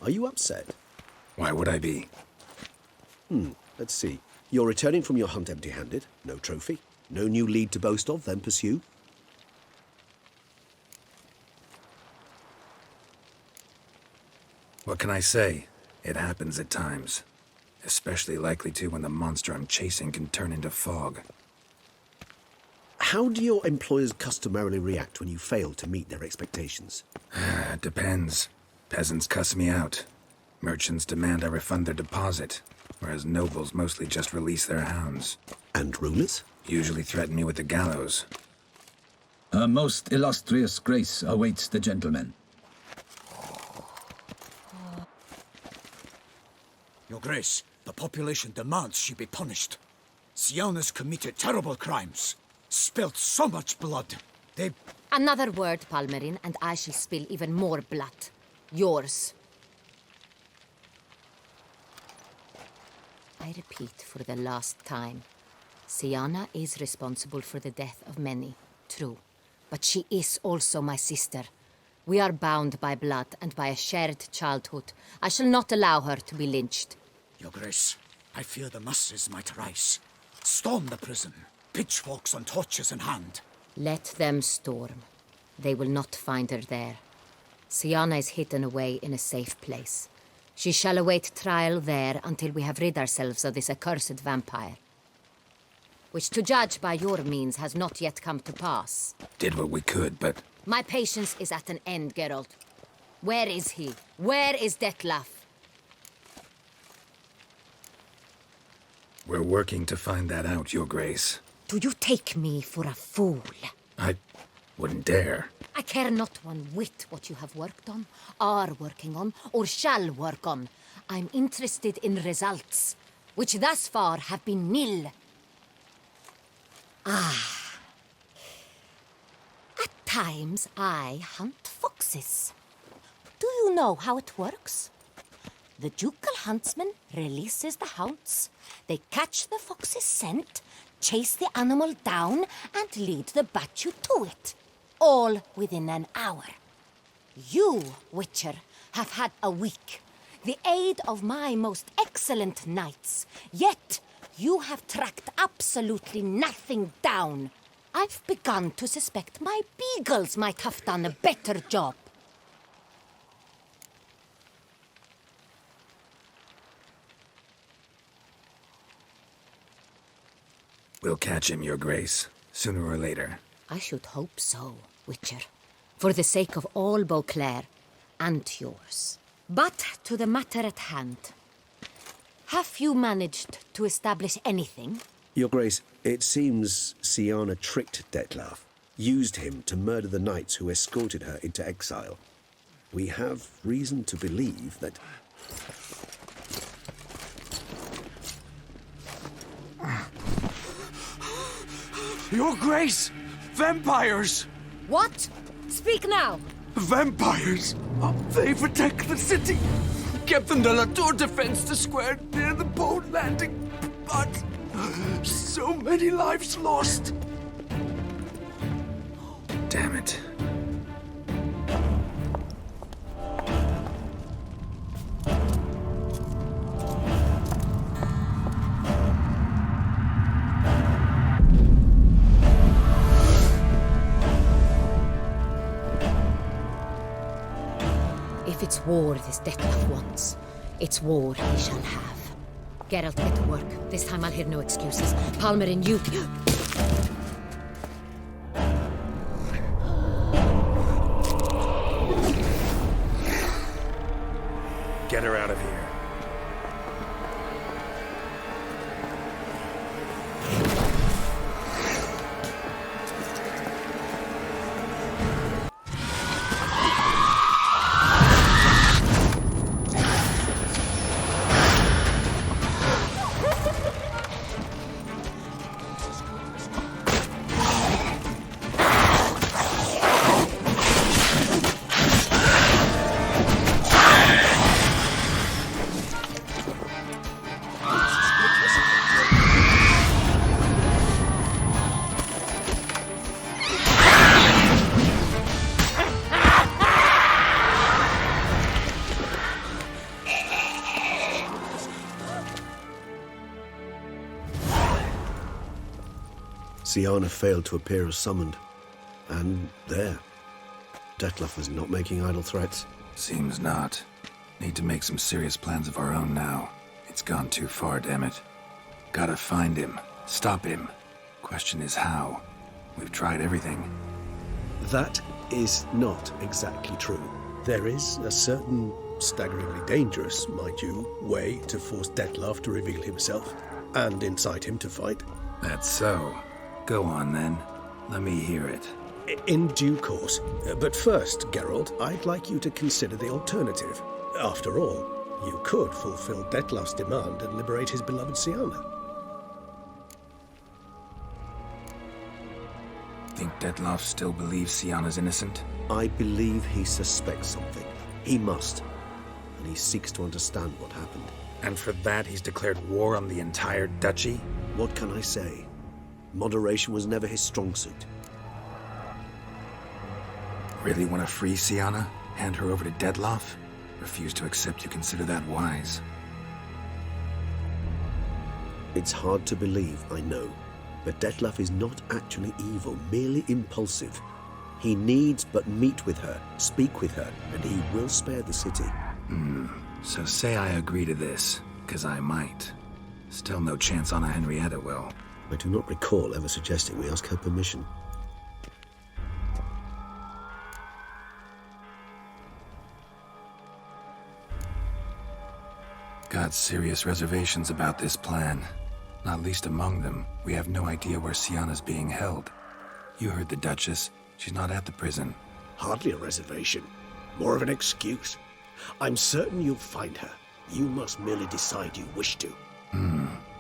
Are you upset? Why would I be? Let's see. You're returning from your hunt empty-handed. No trophy. No new lead to boast of, then pursue. What can I say? It happens at times. Especially likely to when the monster I'm chasing can turn into fog. How do your employers customarily react when you fail to meet their expectations? It depends. Peasants cuss me out. Merchants demand I refund their deposit, whereas nobles mostly just release their hounds. And rulers? Usually threaten me with the gallows. Her most illustrious grace awaits the gentleman. Your Grace, the population demands she be punished. Siana's committed terrible crimes. Spilt so much blood. They... Another word, Palmerin, and I shall spill even more blood. Yours. I repeat for the last time. Siana is responsible for the death of many, true. But she is also my sister. We are bound by blood and by a shared childhood. I shall not allow her to be lynched. Your Grace, I fear the masses might rise. Storm the prison, pitchforks and torches in hand. Let them storm. They will not find her there. Siana is hidden away in a safe place. She shall await trial there until we have rid ourselves of this accursed vampire. Which, to judge by your means, has not yet come to pass. Did what we could, but... My patience is at an end, Geralt. Where is he? Where is Detlef? We're working to find that out, Your Grace. Do you take me for a fool? I wouldn't dare. I care not one whit what you have worked on, are working on, or shall work on. I'm interested in results, which thus far have been nil. At times, I hunt foxes. Do you know how it works? The ducal huntsman releases the hounds. They catch the fox's scent, chase the animal down, and lead the battue to it. All within an hour. You, Witcher, have had a week. The aid of my most excellent knights. Yet, you have tracked absolutely nothing down. I've begun to suspect my beagles might have done a better job. We'll catch him, Your Grace, sooner or later. I should hope so, Witcher. For the sake of all Beauclair and yours. But to the matter at hand. Have you managed to establish anything? Your Grace, it seems Siana tricked Detlef, used him to murder the knights who escorted her into exile. We have reason to believe that... Your Grace! Vampires! What? Speak now! Vampires! They protect the city! Captain de la Tour defends the square near the boat landing, but so many lives lost! Damn it. If it's war this Detlef wants, it's war he shall have. Geralt, get to work. This time I'll hear no excuses. Palmerin, you... Get her out of here. Siana failed to appear as summoned. And there. Dettlaff is not making idle threats. Seems not. Need to make some serious plans of our own now. It's gone too far, damn it. Gotta find him. Stop him. Question is how. We've tried everything. That is not exactly true. There is a certain, staggeringly dangerous, mind you, way to force Dettlaff to reveal himself and incite him to fight. That's so. Go on, then. Let me hear it. In due course. But first, Geralt, I'd like you to consider the alternative. After all, you could fulfill Dettlaff's demand and liberate his beloved Siana. Think Dettlaff still believes Siana's innocent? I believe he suspects something. He must. And he seeks to understand what happened. And for that, he's declared war on the entire duchy? What can I say? Moderation was never his strong suit. Really want to free Siana? Hand her over to Dettlaff? Refuse to accept you consider that wise. It's hard to believe, I know. But Dettlaff is not actually evil, merely impulsive. He needs but meet with her, speak with her, and he will spare the city. So say I agree to this, 'cause I might. Still no chance Anna Henrietta will. I do not recall ever suggesting we ask her permission. Got serious reservations about this plan. Not least among them, we have no idea where Siana's being held. You heard the Duchess. She's not at the prison. Hardly a reservation. More of an excuse. I'm certain you'll find her. You must merely decide you wish to.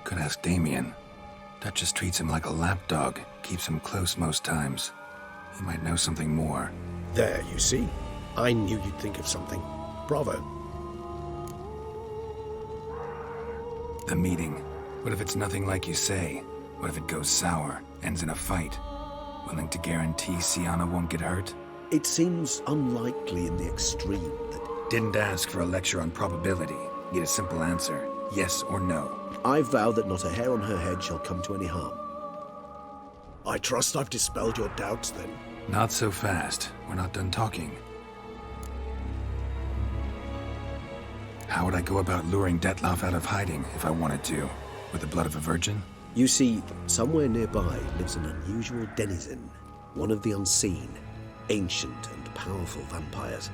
Could ask Damien. Duchess treats him like a lapdog. Keeps him close most times. He might know something more. There, you see. I knew you'd think of something. Bravo. The meeting. What if it's nothing like you say? What if it goes sour, ends in a fight? Willing to guarantee Siana won't get hurt? It seems unlikely in the extreme that... Didn't ask for a lecture on probability. Need a simple answer. Yes or no. I vow that not a hair on her head shall come to any harm. I trust I've dispelled your doubts, then. Not so fast. We're not done talking. How would I go about luring Dettlaff out of hiding if I wanted to? With the blood of a virgin? You see, somewhere nearby lives an unusual denizen, one of the unseen, ancient and powerful vampires,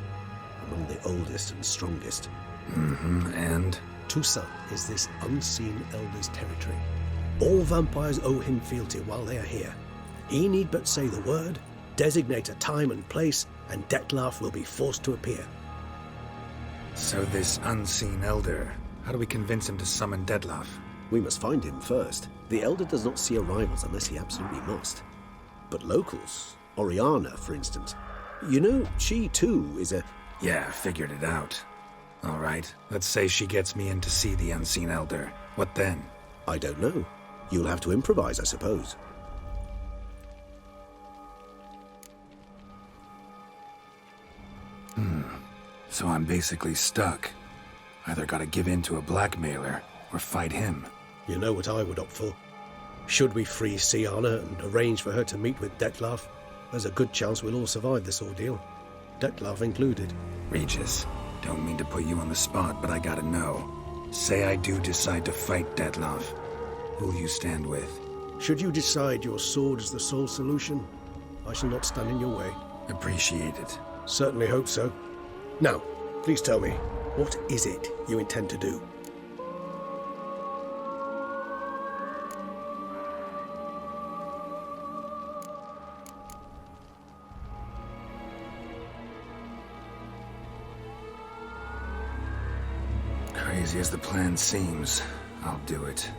among the oldest and strongest. And? Tusa is this unseen elder's territory. All vampires owe him fealty while they are here. He need but say the word, designate a time and place, and Dettlaff will be forced to appear. So this unseen elder, how do we convince him to summon Dettlaff? We must find him first. The elder does not see arrivals unless he absolutely must. But locals, Oriana, for instance, you know, she too is a... Yeah, figured it out. All right, let's say she gets me in to see the unseen elder. What then? I don't know. You'll have to improvise, I suppose. So I'm basically stuck. Either gotta give in to a blackmailer, or fight him. You know what I would opt for. Should we free Siana and arrange for her to meet with Dettlaff, there's a good chance we'll all survive this ordeal. Dettlaff included. Regis, don't mean to put you on the spot, but I gotta know. Say I do decide to fight Dettlaff. Who'll you stand with? Should you decide your sword is the sole solution, I shall not stand in your way. Appreciate it. Certainly hope so. Now, please tell me, what is it you intend to do? Crazy as the plan seems, I'll do it.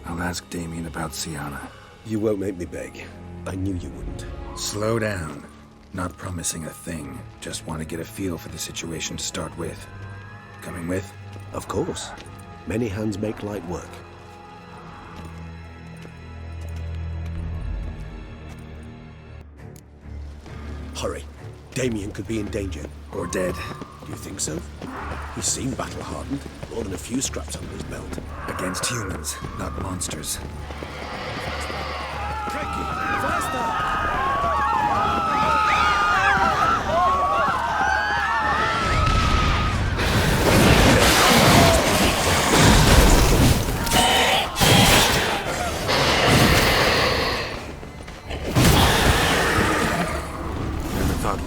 I'll ask Damien about Siana. You won't make me beg. I knew you wouldn't. Slow down. Not promising a thing. Just want to get a feel for the situation to start with. Coming with? Of course. Many hands make light work. Hurry. Damien could be in danger. Or dead. Do you think so? He seemed battle-hardened. More than a few scraps under his belt. Against humans, not monsters. Crikey!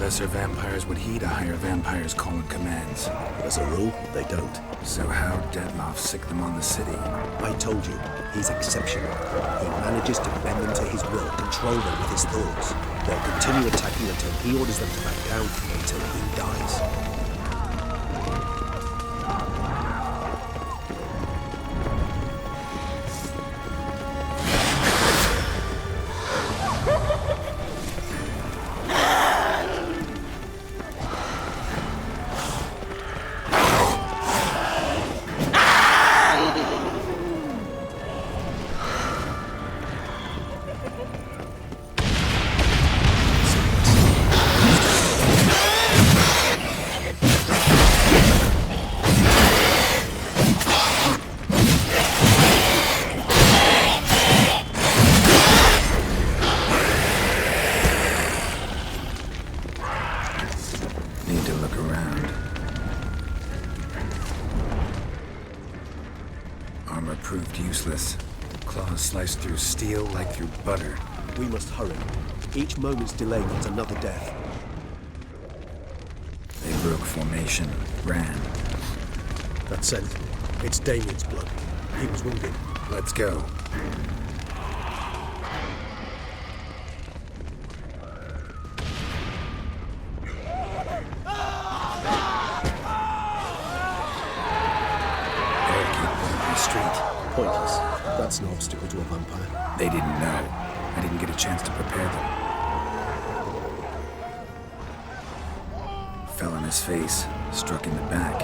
lesser vampires would heed a higher vampire's call and commands. As a rule, they don't. So how Detloff sick them on the city? I told you, he's exceptional. He manages to bend them to his will, control them with his thoughts. They'll continue attacking until he orders them to back down, until he dies. Proved useless. Claws sliced through steel like through butter. We must hurry. Each moment's delay means another death. They broke formation, ran. That scent. It's Damien's blood. He was wounded. Let's go. Pointless. That's no obstacle to a vampire. They didn't know. I didn't get a chance to prepare them. Fell on his face, struck in the back,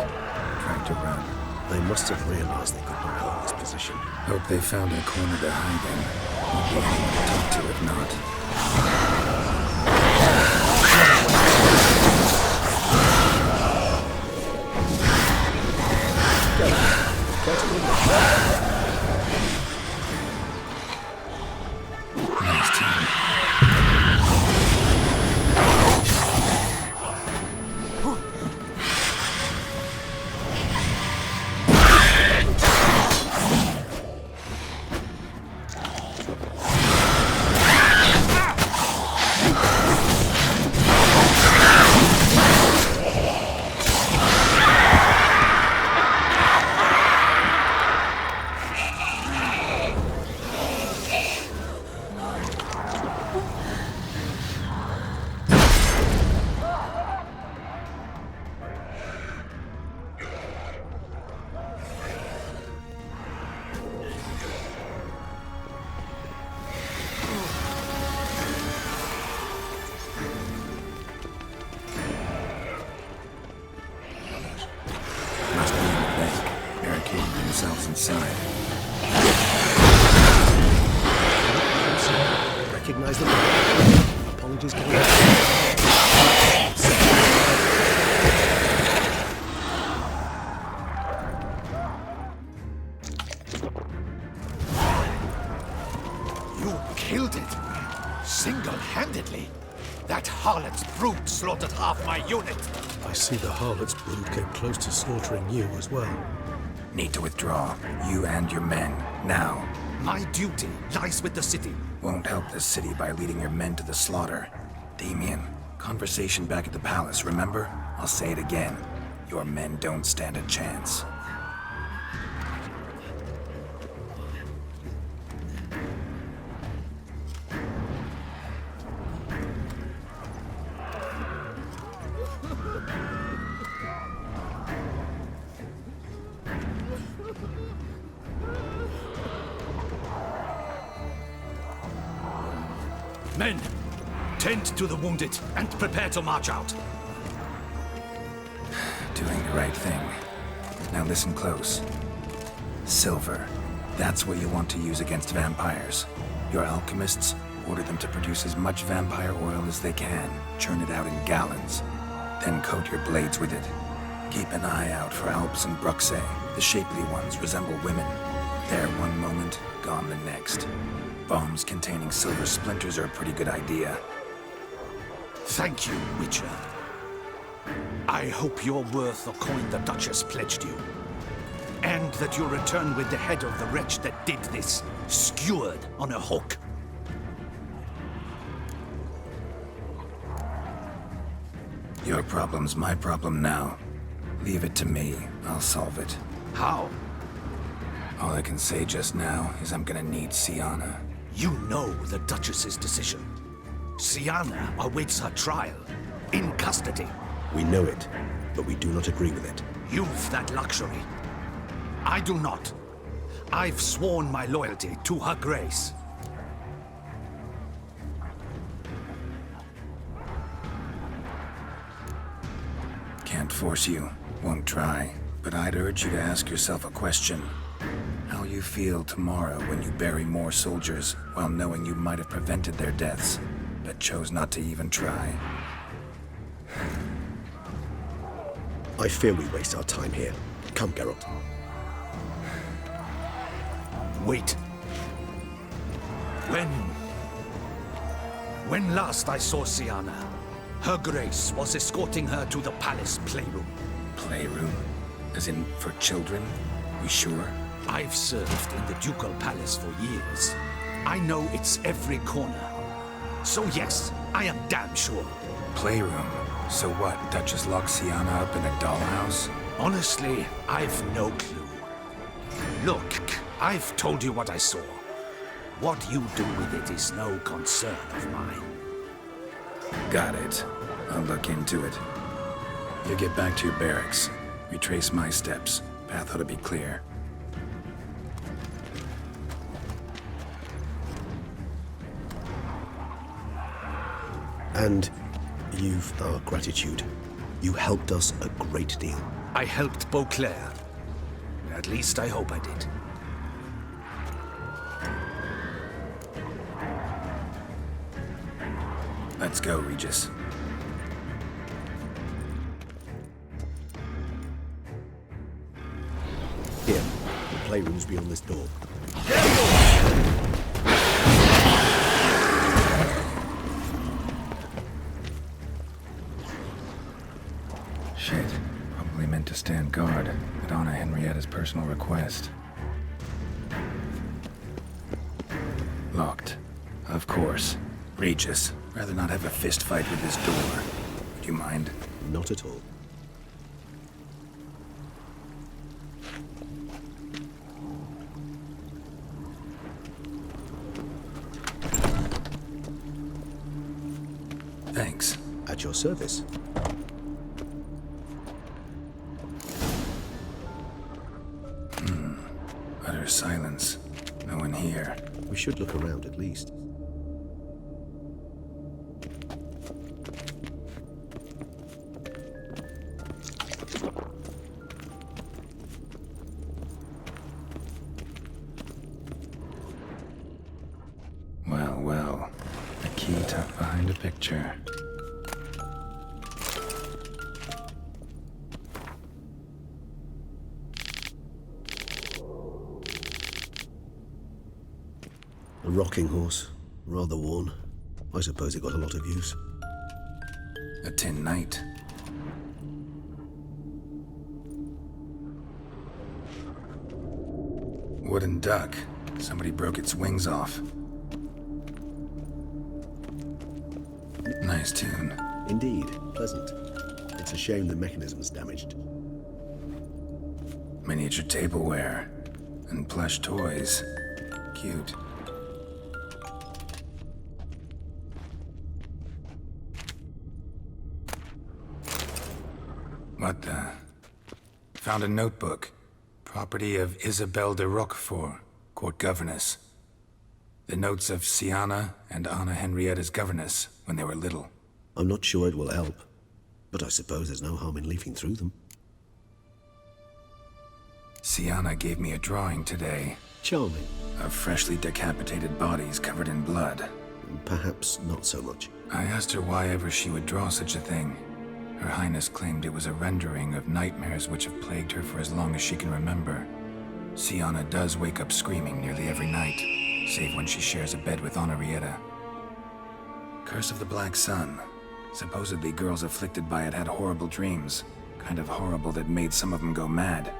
tried to run. They must have realized they could not hold this position. Hope they found a corner to hide in. Won't be anyone to talk to if not. Nice team. Themselves inside. Recognize the man. Apologies, You killed it! Single-handedly! That harlot's brute slaughtered half my unit! I see the harlot's brood came close to slaughtering you as well. Need to withdraw. You and your men. Now. My duty lies with the city. Won't help the city by leading your men to the slaughter. Damien, conversation back at the palace, remember? I'll say it again. Your men don't stand a chance. Men, tend to the wounded and prepare to march out. Doing the right thing. Now listen close. Silver. That's what you want to use against vampires. Your alchemists, order them to produce as much vampire oil as they can. Churn it out in gallons. Then coat your blades with it. Keep an eye out for Alps and Bruxae. The shapely ones resemble women. There one moment, gone the next. Bombs containing silver splinters are a pretty good idea. Thank you, Witcher. I hope you're worth the coin the Duchess pledged you. And that you'll return with the head of the wretch that did this, skewered on a hook. Your problem's my problem now. Leave it to me. I'll solve it. How? All I can say just now is I'm gonna need Sienna. You know the Duchess's decision. Sienna awaits her trial. In custody. We know it, but we do not agree with it. You've that luxury. I do not. I've sworn my loyalty to Her Grace. Can't force you. Won't try. But I'd urge you to ask yourself a question. How you feel tomorrow when you bury more soldiers while knowing you might have prevented their deaths, but chose not to even try. I fear we waste our time here. Come, Geralt. Wait. When last I saw Sienna, Her Grace was escorting her to the palace playroom. Playroom? As in, for children? We sure? I've served in the ducal palace for years. I know it's every corner. So yes, I am damn sure. Playroom? So what, Duchess locked Sienna up in a dollhouse? Honestly, I've no clue. Look, I've told you what I saw. What you do with it is no concern of mine. Got it. I'll look into it. You get back to your barracks. Retrace my steps. Path ought to be clear. And you've our gratitude. You helped us a great deal. I helped Beauclair. At least I hope I did. Let's go, Regis. Here, the playroom's beyond this door. Shit. Probably meant to stand guard at Anna Henrietta's personal request. Locked. Of course. Regis. Rather not have a fist fight with this door. Would you mind? Not at all. Thanks. At your service. Utter silence. No one here. We should look around at least. Well, well. A key tucked behind a picture. A rocking horse. Rather worn. I suppose it got a lot of use. A tin knight. Wooden duck. Somebody broke its wings off. Nice tune. Indeed, pleasant. It's a shame the mechanism's damaged. Miniature tableware. And plush toys. Cute. What the? Found a notebook. Property of Isabelle de Roquefort, court governess. The notes of Sienna and Anna Henrietta's governess when they were little. I'm not sure it will help, but I suppose there's no harm in leafing through them. Sienna gave me a drawing today. Charming. Of freshly decapitated bodies covered in blood. Perhaps not so much. I asked her why ever she would draw such a thing. Her Highness claimed it was a rendering of nightmares which have plagued her for as long as she can remember. Sienna does wake up screaming nearly every night, save when she shares a bed with Henrietta. Curse of the Black Sun. Supposedly girls afflicted by it had horrible dreams. Kind of horrible that made some of them go mad.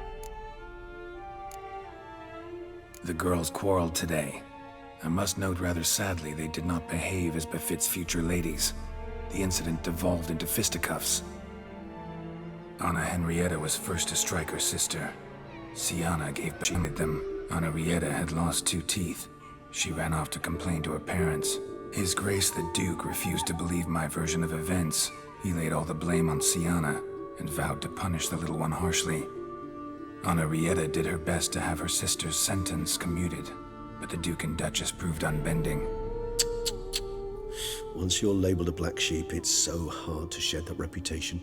The girls quarreled today. I must note rather sadly they did not behave as befits future ladies. the incident devolved into fisticuffs. Anna Henrietta was first to strike her sister. Siana gave back them. Anna Henrietta had lost 2 teeth. She ran off to complain to her parents. His Grace the Duke refused to believe my version of events. He laid all the blame on Siana and vowed to punish the little one harshly. Anna Henrietta did her best to have her sister's sentence commuted, but the Duke and Duchess proved unbending. Once you're labeled a black sheep, it's so hard to shed that reputation.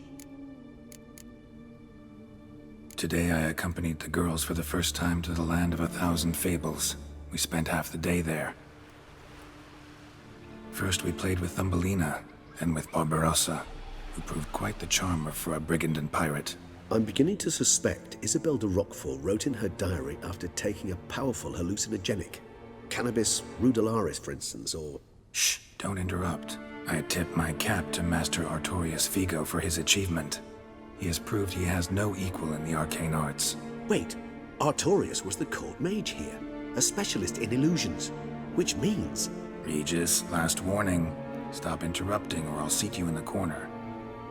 Today I accompanied the girls for the first time to the land of 1,000 fables. We spent half the day there. First we played with Thumbelina, and with Barbarossa, who proved quite the charmer for a brigand and pirate. I'm beginning to suspect Isabel de Roquefort wrote in her diary after taking a powerful hallucinogenic. Cannabis rudelaris, for instance, or... Shh, don't interrupt. I tip my cap to Master Artorius Figo for his achievement. He has proved he has no equal in the arcane arts. Wait, Artorius was the court mage here, a specialist in illusions, which means... Regis, last warning. Stop interrupting or I'll seat you in the corner.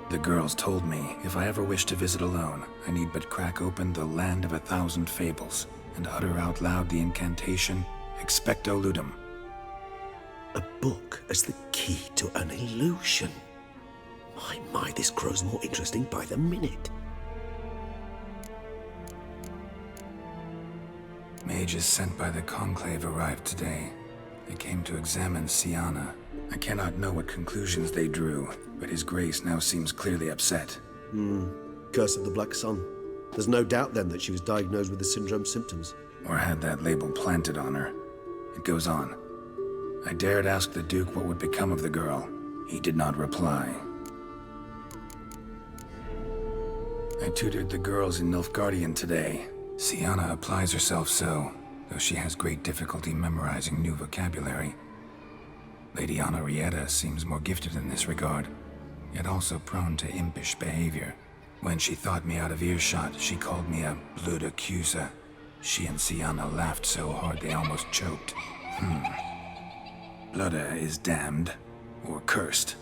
The girls told me if I ever wish to visit alone, I need but crack open the land of 1,000 fables and utter out loud the incantation Expecto Ludum. A book as the key to an illusion. My, this grows more interesting by the minute. Mages sent by the Conclave arrived today. They came to examine Siana. I cannot know what conclusions they drew, but His Grace now seems clearly upset. Curse of the Black Sun. There's no doubt then that she was diagnosed with the syndrome symptoms. Or had that label planted on her. It goes on. I dared ask the Duke what would become of the girl. He did not reply. I tutored the girls in Nilfgaardian today. Siana applies herself so, though she has great difficulty memorizing new vocabulary. Lady Anna Henrietta seems more gifted in this regard, yet also prone to impish behavior. When she thought me out of earshot, she called me a blood accuser. She and Siana laughed so hard they almost choked. Blooda is damned, or cursed.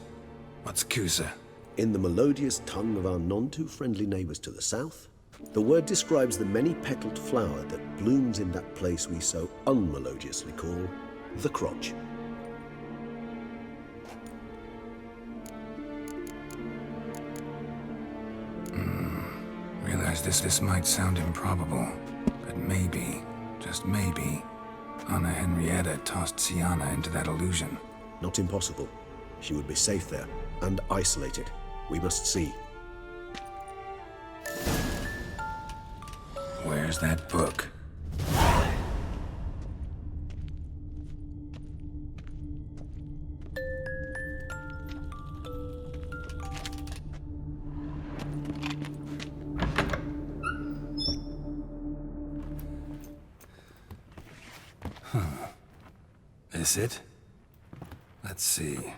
What's Cusa? In the melodious tongue of our none-too-friendly neighbors to the south, the word describes the many-petaled flower that blooms in that place we so unmelodiously call the crotch. Realize this might sound improbable, but maybe, just maybe, Anna Henrietta tossed Siana into that illusion. Not impossible. She would be safe there, and isolated. We must see. Where's that book? This it? Let's see.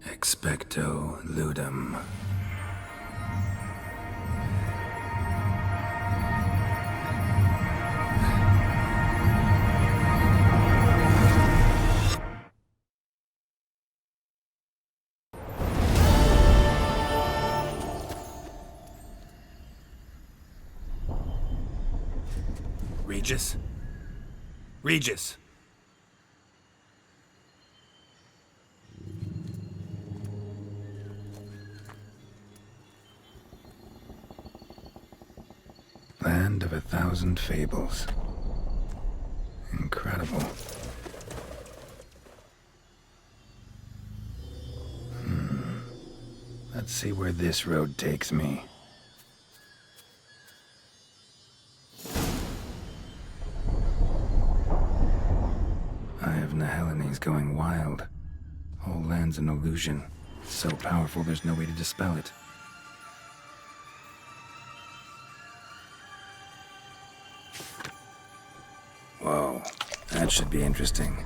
Expecto Ludum. Regis? Regis! Land of 1,000 fables. Incredible. Let's see where this road takes me. Eye of Nehelene going wild. Whole land's an illusion. So powerful there's no way to dispel it. Whoa, that should be interesting.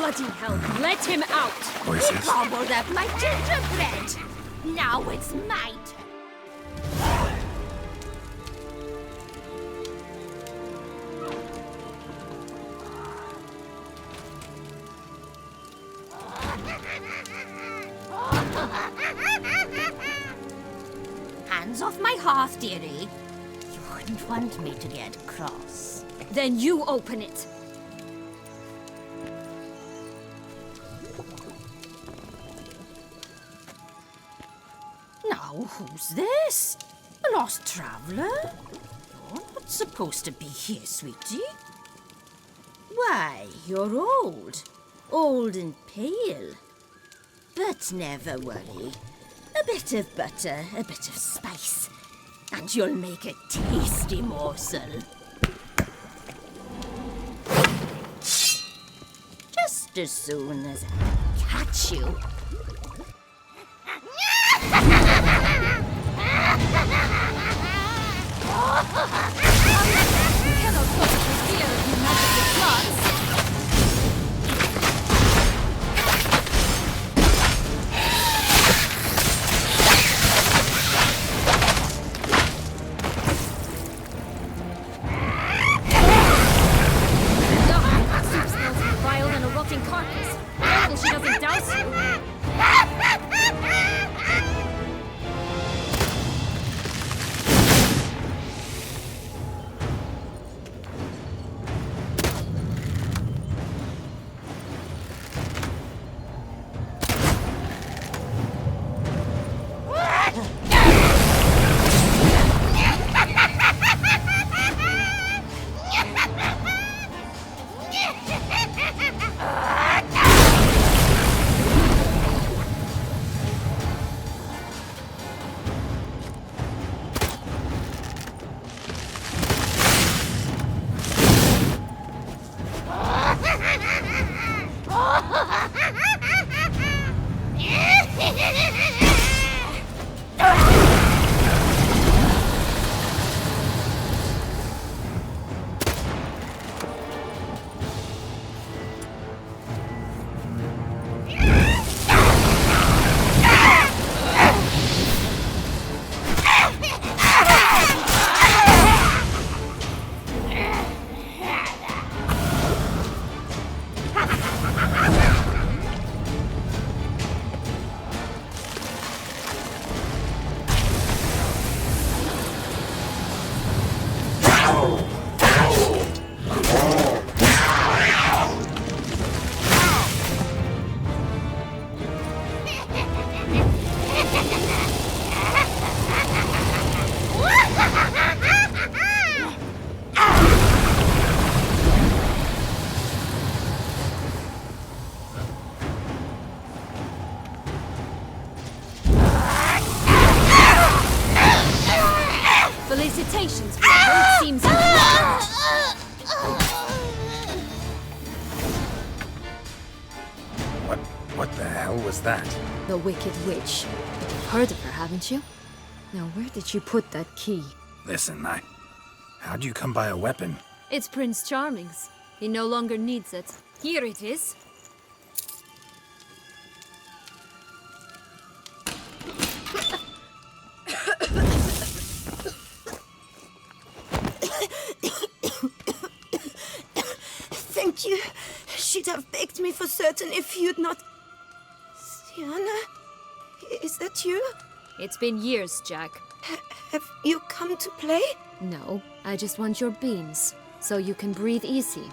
Bloody hell, let him out! He Voices. gobbled up my gingerbread. Now it's my turn. Hands off my hearth, dearie. You wouldn't want me to get cross. Then you open it. Now, who's this? A lost traveler? You're not supposed to be here, sweetie. Why, you're old. Old and pale. But never worry. A bit of butter, a bit of spice, and you'll make a tasty morsel. Just as soon as I catch you. You cannot possibly fear if you magically plants. Soup smells more vile than a rotting carcass. Careful she doesn't douse you. Felicitations, brother. It seems you've learned. What the hell was that? The Wicked Witch. You've heard of her, haven't you? Now, where did you put that key? Listen, how'd you come by a weapon? It's Prince Charming's. He no longer needs it. Here it is. Thank you. She'd have begged me for certain if you'd not... Sienna? Is that you? It's been years, Jack. Have you come to play? No, I just want your beans, so you can breathe easy.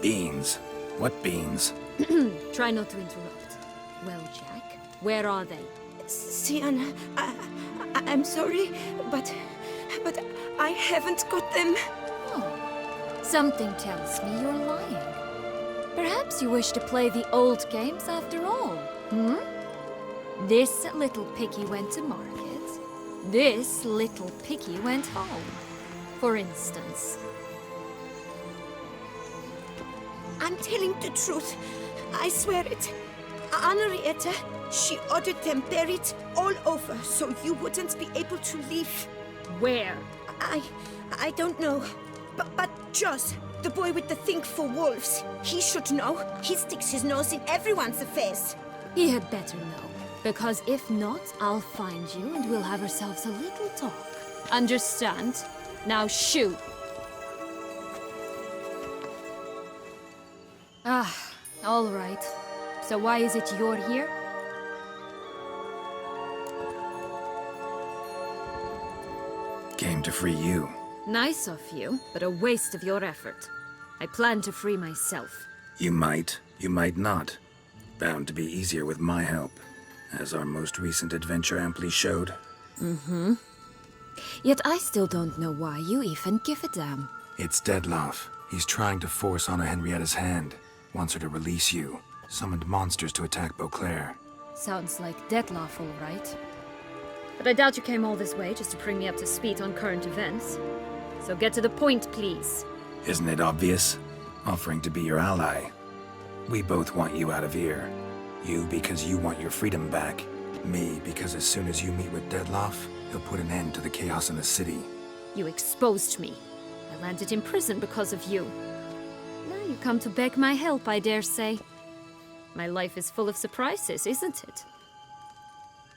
Beans. What beans? Try not to interrupt. Well, Jack, where are they? Sienna, I'm sorry, but I haven't got them. Oh, something tells me you're lying. Perhaps you wish to play the old games after all, hmm? This little piggy went to market. This little piggy went home, for instance. I'm telling the truth. I swear it. Henrietta, she ordered them buried all over so you wouldn't be able to leave. Where? I don't know. But Joss, the boy with the think for wolves, he should know. He sticks his nose in everyone's affairs. He had better know. Because if not, I'll find you and we'll have ourselves a little talk. Understand? Now shoot! All right. So why is it you're here? Came to free you. Nice of you, but a waste of your effort. I plan to free myself. You might not. Bound to be easier with my help, as our most recent adventure amply showed. Mm-hmm. Yet I still don't know why you even give a damn. It's Dettlaff. He's trying to force Anna Henrietta's hand. Wants her to release you. Summoned monsters to attack Beauclair. Sounds like Dettlaff, all right. But I doubt you came all this way just to bring me up to speed on current events. So get to the point, please. Isn't it obvious? Offering to be your ally. We both want you out of here. You because you want your freedom back. Me because as soon as you meet with Dettlaff, he'll put an end to the chaos in the city. You exposed me. I landed in prison because of you. Now you come to beg my help, I dare say. My life is full of surprises, isn't it?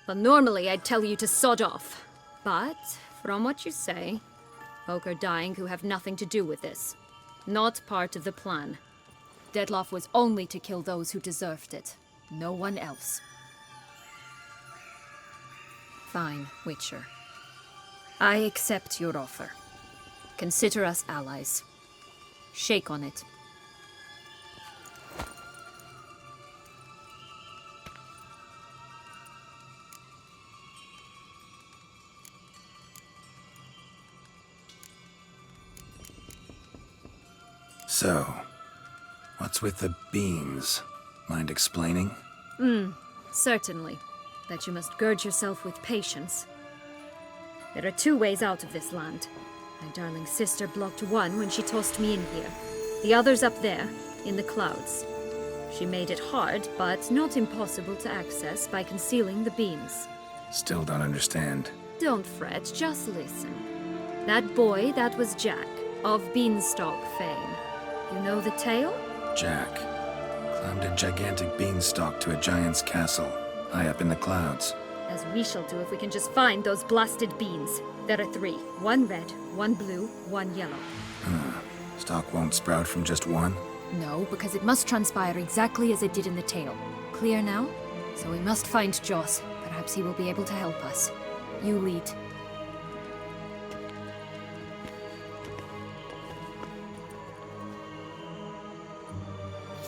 Well, normally I'd tell you to sod off. But, from what you say, folk are dying who have nothing to do with this. Not part of the plan. Dettlaff was only to kill those who deserved it. No one else. Fine, Witcher. I accept your offer. Consider us allies. Shake on it. So, what's with the beans? Mind explaining? Certainly. That you must gird yourself with patience. There are two ways out of this land. My darling sister blocked one when she tossed me in here. The other's up there, in the clouds. She made it hard, but not impossible to access by concealing the beams. Still don't understand. Don't fret, just listen. That boy, that was Jack, of Beanstalk fame. You know the tale? Jack climbed a gigantic beanstalk to a giant's castle, high up in the clouds. As we shall do if we can just find those blasted beans. There are 3. 1 red, 1 blue, 1 yellow. Stalk won't sprout from just one? No, because it must transpire exactly as it did in the tale. Clear now? So we must find Joss. Perhaps he will be able to help us. You lead.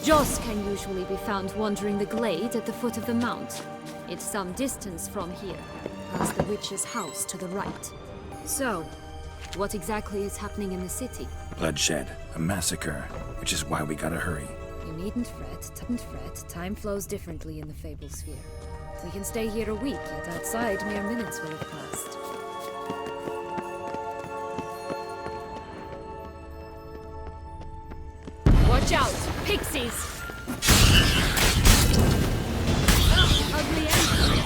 Joss can usually be found wandering the glade at the foot of the mount. It's some distance from here, past the witch's house to the right. So, what exactly is happening in the city? Bloodshed, a massacre, which is why we gotta hurry. You needn't fret, Time flows differently in the Fable Sphere. We can stay here a week, yet outside mere minutes will have passed. Watch out! Pixies! Ugly enemy!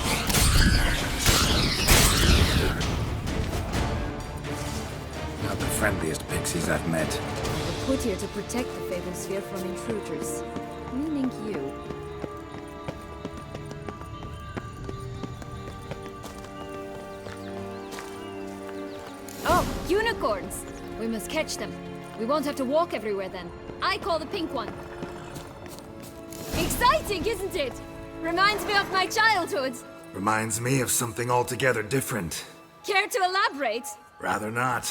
Not the friendliest pixies I've met. We're put here to protect the Fable Sphere from intruders. Meaning you. Oh, unicorns! We must catch them. We won't have to walk everywhere then. I call the pink one. Exciting, isn't it? Reminds me of my childhood. Reminds me of something altogether different. Care to elaborate? Rather not.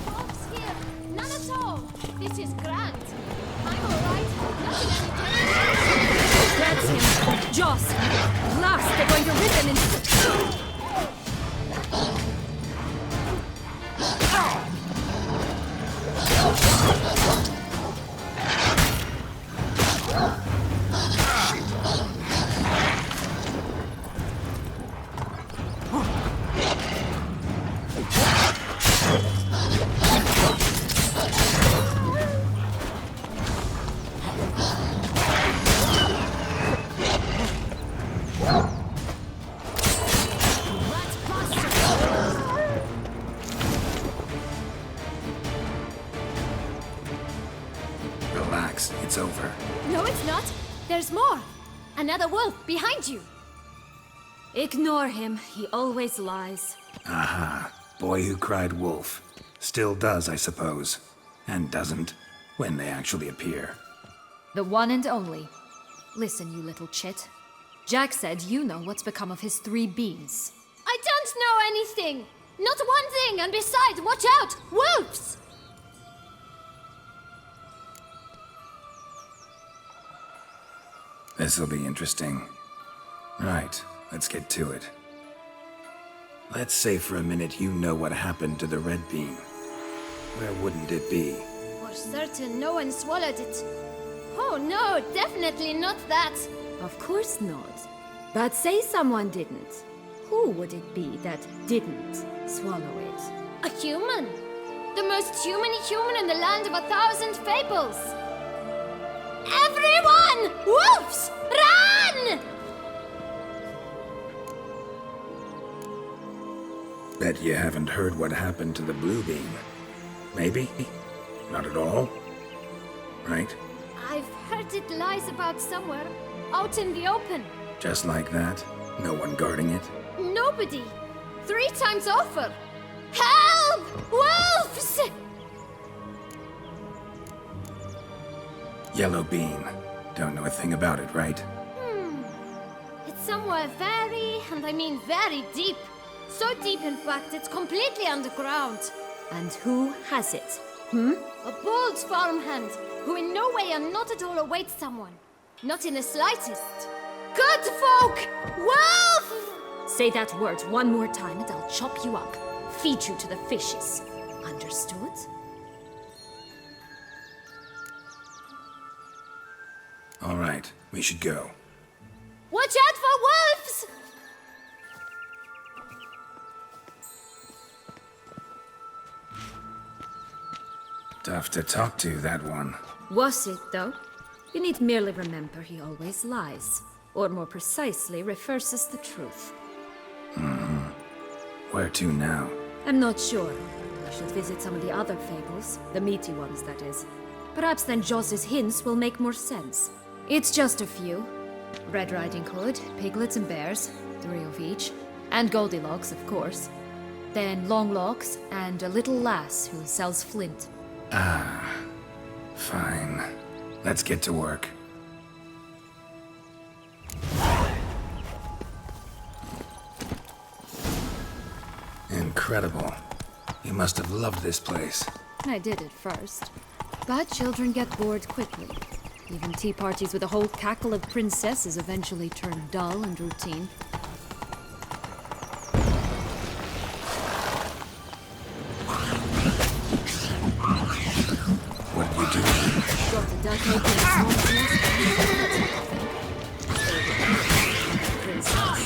Folks here, none at all. This is grand. I'm alright. Nothing any That's him. Joss. At last, they're going to rip him into... Pix. It's over. No, it's not. There's more. Another wolf behind you. Ignore him. He always lies. Aha. Boy who cried wolf. Still does, I suppose. And doesn't, when they actually appear. The one and only. Listen, you little chit. Jack said you know what's become of his 3 beans. I don't know anything! Not one thing, and besides, watch out! Wolves! This'll be interesting. Right, let's get to it. Let's say for a minute you know what happened to the red bean. Where wouldn't it be? For certain, no one swallowed it. Oh no, definitely not that. Of course not. But say someone didn't. Who would it be that didn't swallow it? A human. The most human in the land of 1,000 fables. Everyone! Wolves! Run! Bet you haven't heard what happened to the blue bean. Maybe? Not at all? Right? I've heard it lies about somewhere, out in the open. Just like that? No one guarding it? Nobody. 3 times over. Help! Wolves! Yellow bean. Don't know a thing about it, right? It's somewhere very, and I mean very deep. So deep, in fact, it's completely underground. And who has it? A bold farmhand, who in no way and not at all awaits someone. Not in the slightest. Good folk! Wolf! Say that word one more time and I'll chop you up. Feed you to the fishes. Understood? All right, we should go. Watch out for wolves! Tough to talk to, that one. Was it, though? You need merely remember he always lies. Or more precisely, reverses the truth. Where to now? I'm not sure. I should visit some of the other fables. The meaty ones, that is. Perhaps then Joss's hints will make more sense. It's just a few. Red Riding Hood, piglets and bears, 3 of each. And Goldilocks, of course. Then Longlocks, and a little lass who sells flint. Fine. Let's get to work. Incredible. You must have loved this place. I did at first. But children get bored quickly. Even tea parties with a whole cackle of princesses eventually turn dull and routine. What did you do? Got the duck egg in a small nest. Princess.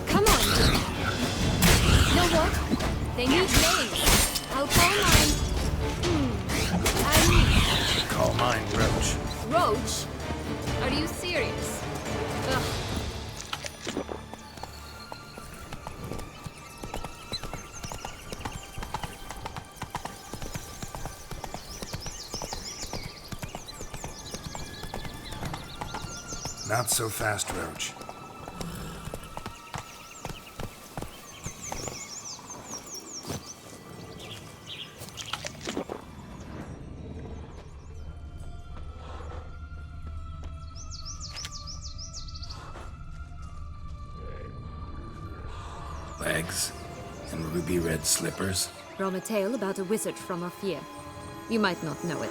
Come on. You know what? They need names. I'll call mine. Call mine Roach. Roach? Are you serious? Ugh. Not so fast, Roach. Legs and ruby red slippers. From a tale about a wizard from Orphea. You might not know it.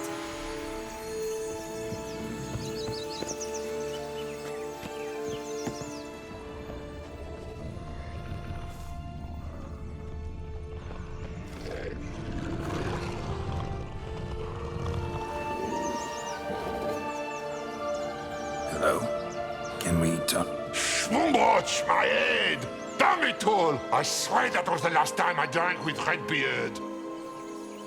Hello? Can we talk? Schmumbroch, my head! Damn it all! I swear that was the last time I drank with Redbeard.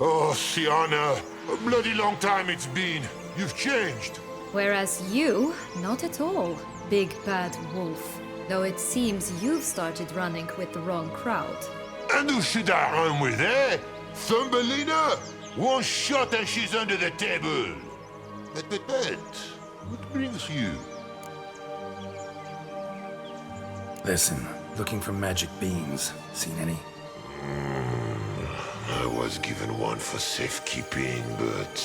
Oh, Sienna, a bloody long time it's been. You've changed. Whereas you, not at all, big bad wolf. Though it seems you've started running with the wrong crowd. And who should I run with, eh? Thumbelina? One shot and she's under the table. But, what brings you? Listen, looking for magic beans. Seen any? I was given one for safekeeping, but...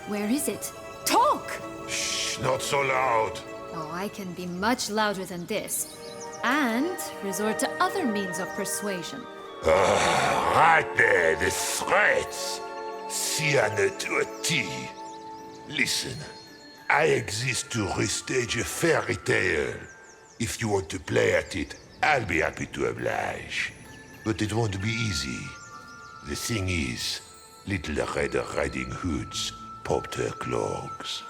Where is it? Talk! Shh, not so loud. Oh, I can be much louder than this. And resort to other means of persuasion. Right there, the threats. Sienna to a T. Listen, I exist to restage a fairy tale. If you want to play at it, I'll be happy to oblige. But it won't be easy. The thing is, Little Red Riding Hoods popped her clogs.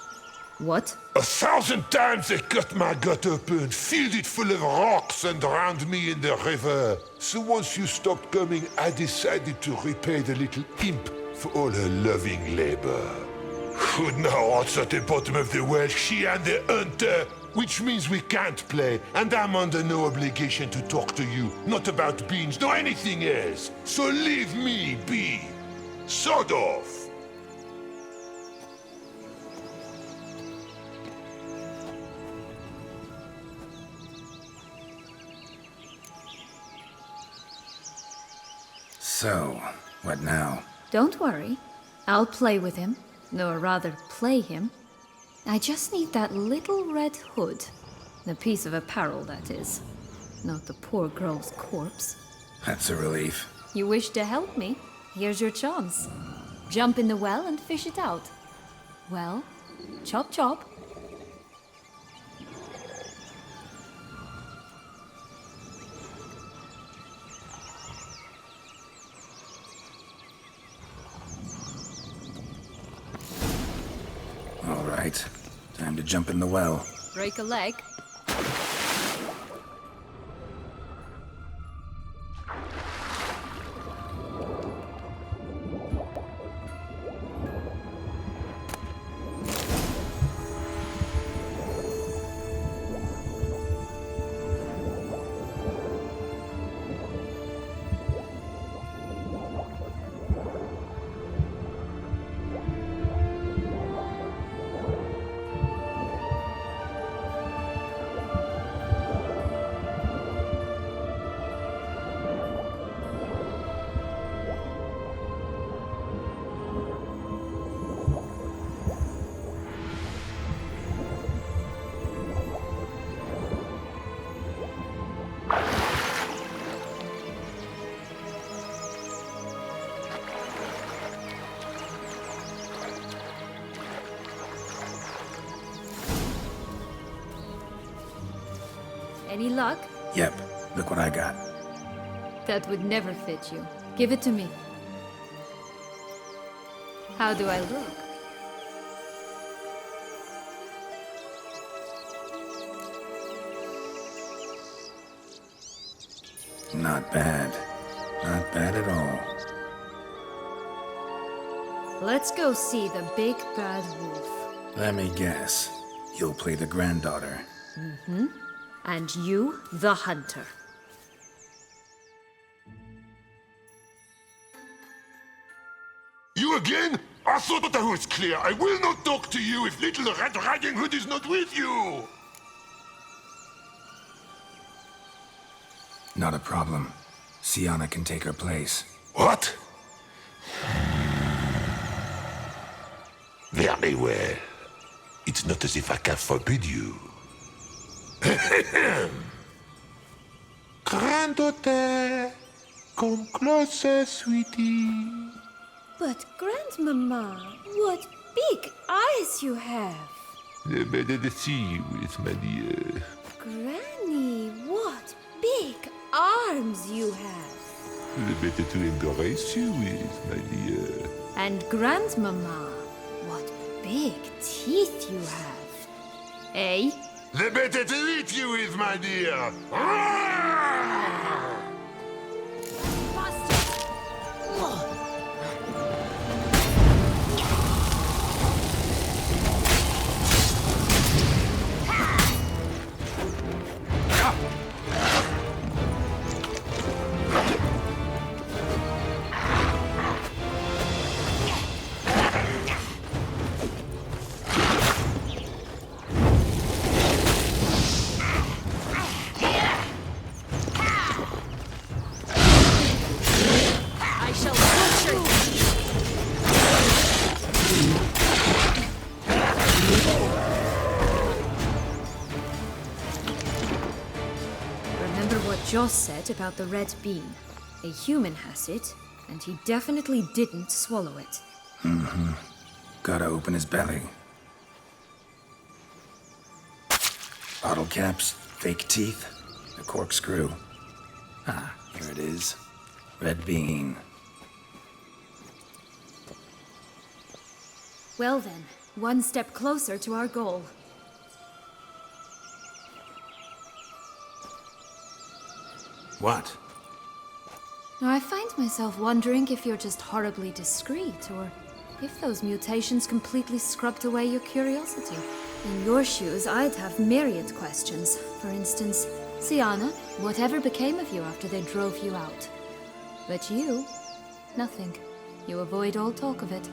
What? 1,000 times they cut my gut open, filled it full of rocks and drowned me in the river. So once you stopped coming, I decided to repay the little imp for all her loving labor. Who now rots at the bottom of the well, she and the hunter, which means we can't play, and I'm under no obligation to talk to you, not about beans, nor anything else. So leave me be. Sod off. So, what now? Don't worry. I'll play with him. Or rather, play him. I just need that little red hood. The piece of apparel, that is. Not the poor girl's corpse. That's a relief. You wish to help me? Here's your chance. Jump in the well and fish it out. Well, chop chop. All right. Time to jump in the well. Break a leg. Any luck? Yep. Look what I got. That would never fit you. Give it to me. How do I look? Not bad. Not bad at all. Let's go see the big bad wolf. Let me guess. You'll play the granddaughter. Mm-hmm. And you, the hunter. You again? I thought I was clear. I will not talk to you if Little Red Riding Hood is not with you. Not a problem. Sienna can take her place. What? Very well. It's not as if I can forbid you. Granddaughter, come closer, sweetie. But, Grandmama, what big eyes you have. The better to see you with, my dear. Granny, what big arms you have. The better to embrace you with, my dear. And Grandmama, what big teeth you have. Eh? The better to eat you with, my dear. Joss said about the red bean. A human has it, and he definitely didn't swallow it. Mm-hmm. Gotta open his belly. Bottle caps, fake teeth, a corkscrew. Ah, here it is. Red bean. Well then, one step closer to our goal. What? Now, I find myself wondering if you're just horribly discreet, or if those mutations completely scrubbed away your curiosity. In your shoes, I'd have myriad questions. For instance, Sienna, whatever became of you after they drove you out? But you, nothing. You avoid all talk of it.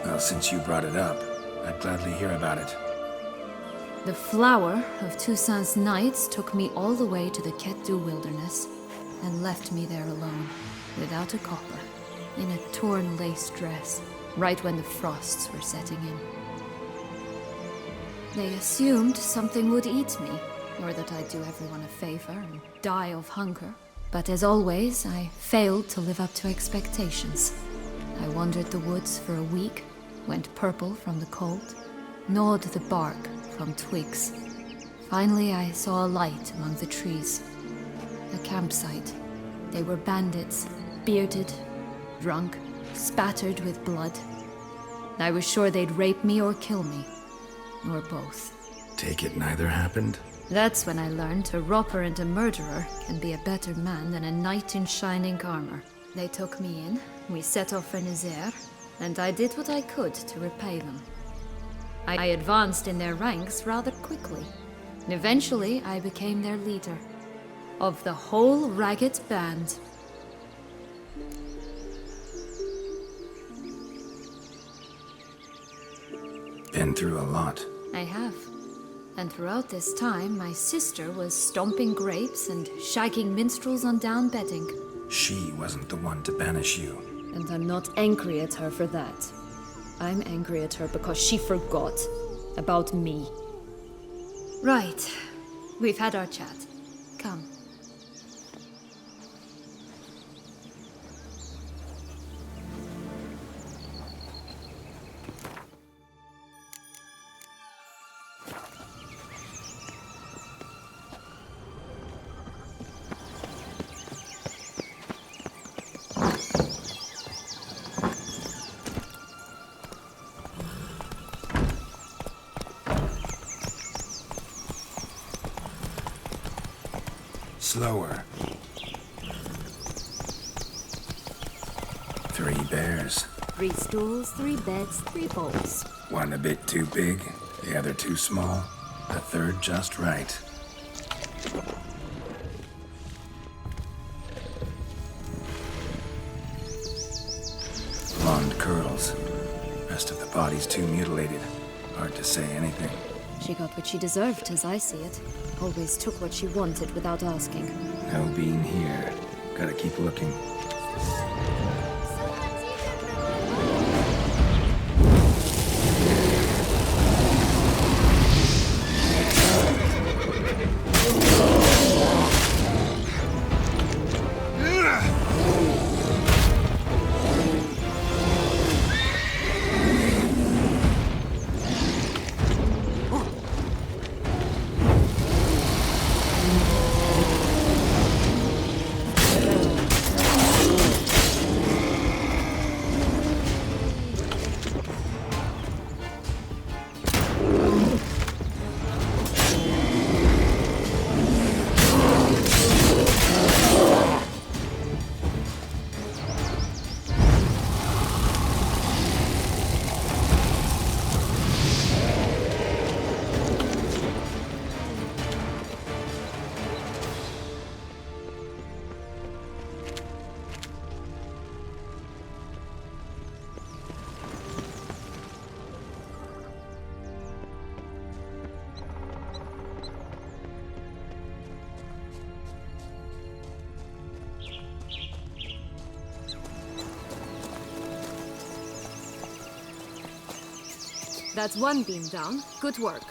Well, since you brought it up, I'd gladly hear about it. The flower of Toussaint's Knights took me all the way to the Ketdu wilderness and left me there alone, without a copper, in a torn lace dress, right when the frosts were setting in. They assumed something would eat me, or that I'd do everyone a favor and die of hunger. But as always, I failed to live up to expectations. I wandered the woods for a week, went purple from the cold, gnawed the bark from twigs. Finally, I saw a light among the trees. A campsite. They were bandits, bearded, drunk, spattered with blood. I was sure they'd rape me or kill me, or both. Take it neither happened? That's when I learned a robber and a murderer can be a better man than a knight in shining armor. They took me in, we set off for Nazaire, and I did what I could to repay them. I advanced in their ranks rather quickly. And eventually, I became their leader. Of the whole ragged band. Been through a lot. I have. And throughout this time, my sister was stomping grapes and shagging minstrels on down bedding. She wasn't the one to banish you. And I'm not angry at her for that. I'm angry at her because she forgot about me. Right. We've had our chat. Come. Slower. 3 bears. 3 stools, 3 beds, 3 bowls. One a bit too big, the other too small, the third just right. Blonde curls. Rest of the body's too mutilated. Hard to say anything. She got what she deserved, as I see it. Always took what she wanted without asking. No bean here. Gotta keep looking. That's one beam down. Good work.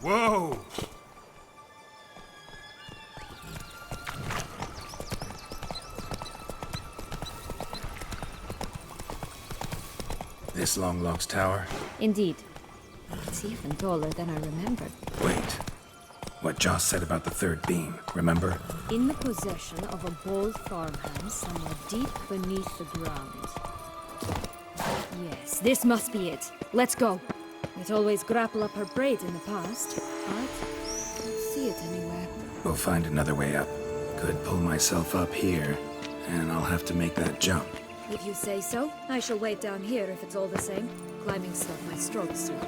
Whoa! This Longlock's tower? Indeed. It's even taller than I remembered. Wait. What Joss said about the third beam, remember? In the possession of a bold farmhand somewhere deep beneath the ground. Yes, this must be it. Let's go. We'd always grapple up her braid in the past, but I don't see it anywhere. We'll find another way up. Could pull myself up here, and I'll have to make that jump. If you say so, I shall wait down here if it's all the same. Climbing's not my strong suit.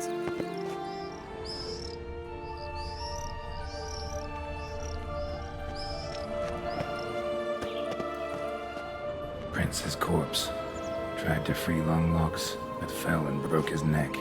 Prince's corpse. Tried to free Longlocks, but fell and broke his neck.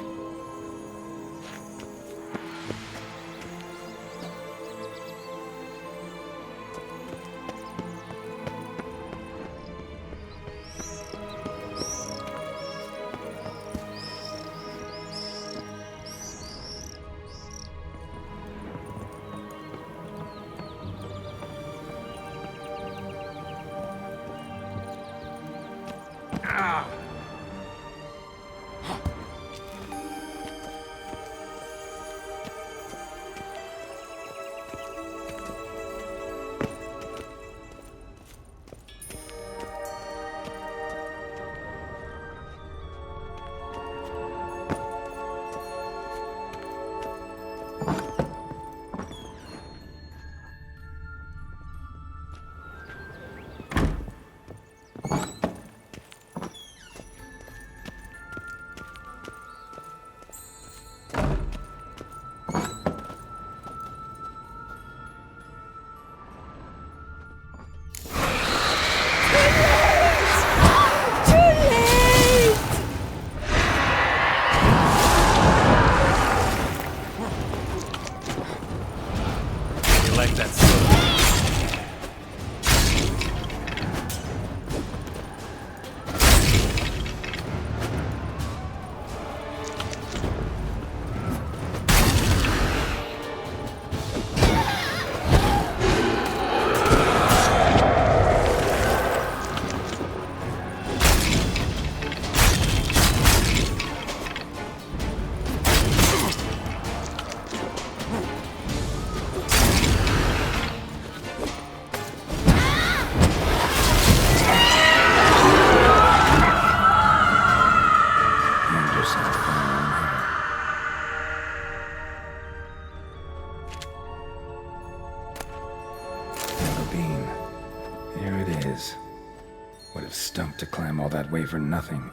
Would have stunk to climb all that way for nothing.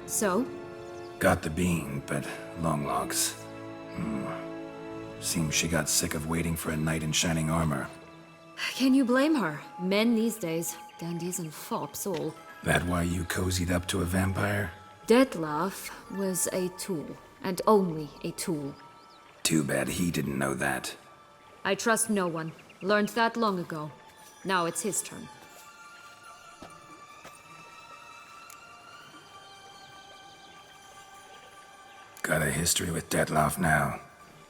So? Got the bean, but Longlocks. Seems she got sick of waiting for a knight in shining armor. Can you blame her? Men these days, dandies and fops all. That why you cozied up to a vampire? Dettlaff was a tool, and only a tool. Too bad he didn't know that. I trust no one. Learned that long ago. Now it's his turn. Got a history with Dettlaff now,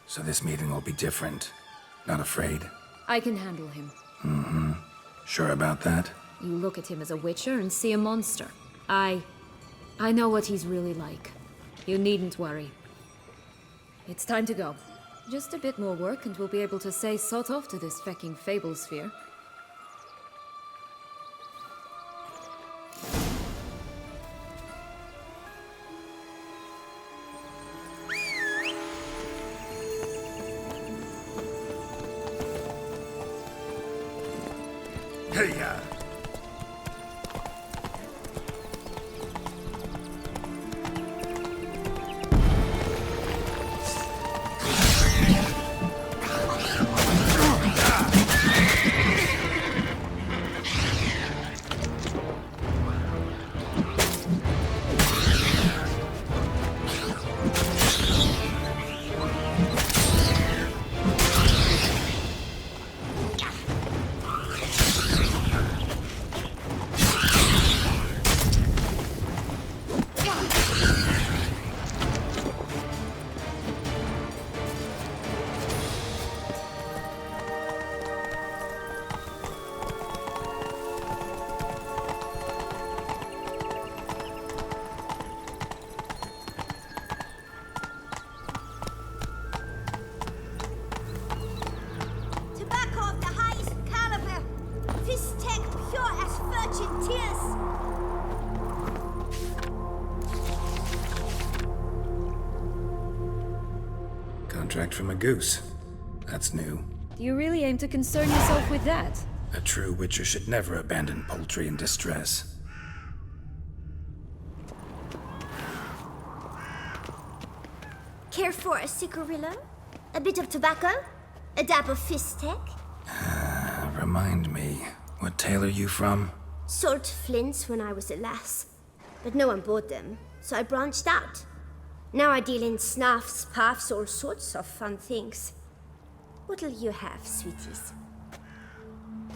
so this meeting will be different. Not afraid? I can handle him. Sure about that? You look at him as a witcher and see a monster. I I know what he's really like. You needn't worry. It's time to go. Just a bit more work and we'll be able to say sod off to this fecking fable sphere. Hey, Tobacco of the highest caliber. Fist tech pure as virgin tears. contract from a goose. That's new. Do you really aim to concern yourself with that? A true witcher should never abandon poultry in distress. Care for a cigarillo? A bit of tobacco? A dab of fist tech? Remind me, what tale are you from? Sold flints when I was a lass. But no one bought them, so I branched out. Now I deal in snuffs, puffs, all sorts of fun things. What'll you have, sweeties?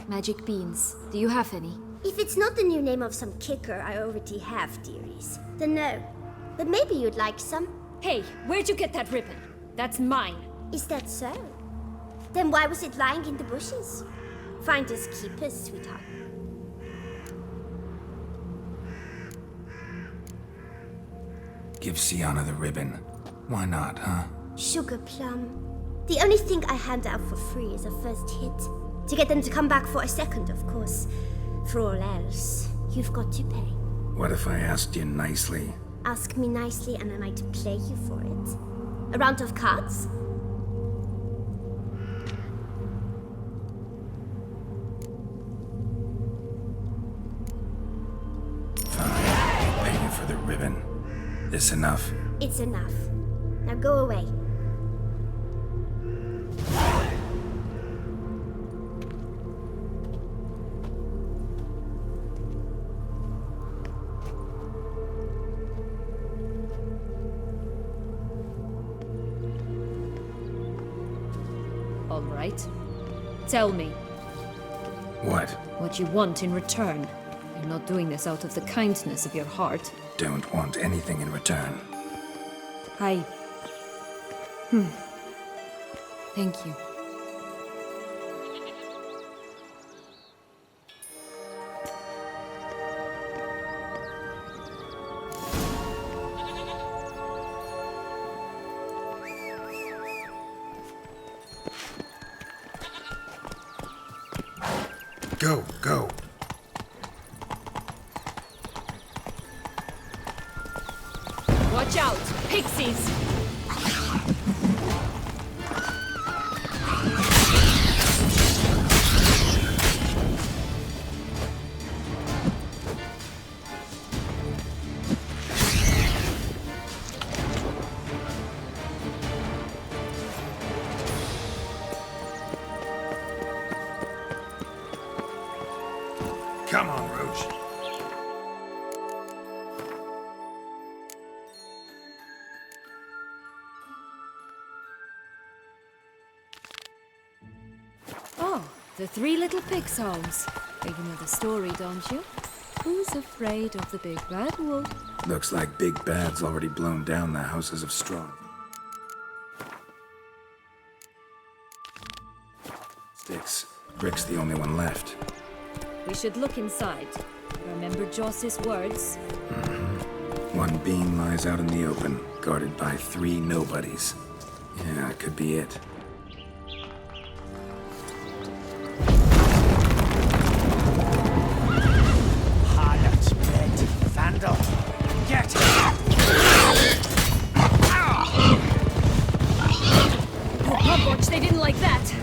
Magic beans. Do you have any? If it's not the new name of some kicker I already have, dearies, then no. But maybe you'd like some. Hey, where'd you get that ribbon? That's mine. Is that so? Then why was it lying in the bushes? Finders keepers, sweetheart. Give Sienna the ribbon. Why not, huh? Sugar plum. The only thing I hand out for free is a first hit. To get them to come back for a second, of course. For all else, you've got to pay. What if I asked you nicely? Ask me nicely and I might play you for it. A round of cards? Fine, pay you for the ribbon. This enough? It's enough. Now go away. All right. Tell me What? you want in return. You're not doing this out of the kindness of your heart. Don't want anything in return. Thank you. Go, go. Watch out! Pixies! Come on, Roach. Oh, the three little pig's homes. You know the story, don't you? Who's afraid of the big bad wolf? Looks like Big Bad's already blown down the houses of straw. Sticks. Brick's the only one left. We should look inside. Remember Joss's words? One beam lies out in the open, guarded by 3 nobodies. Yeah, it could be it. Harlot's blood. Vandal. Get it! Oh, Pugwatch, they didn't like that.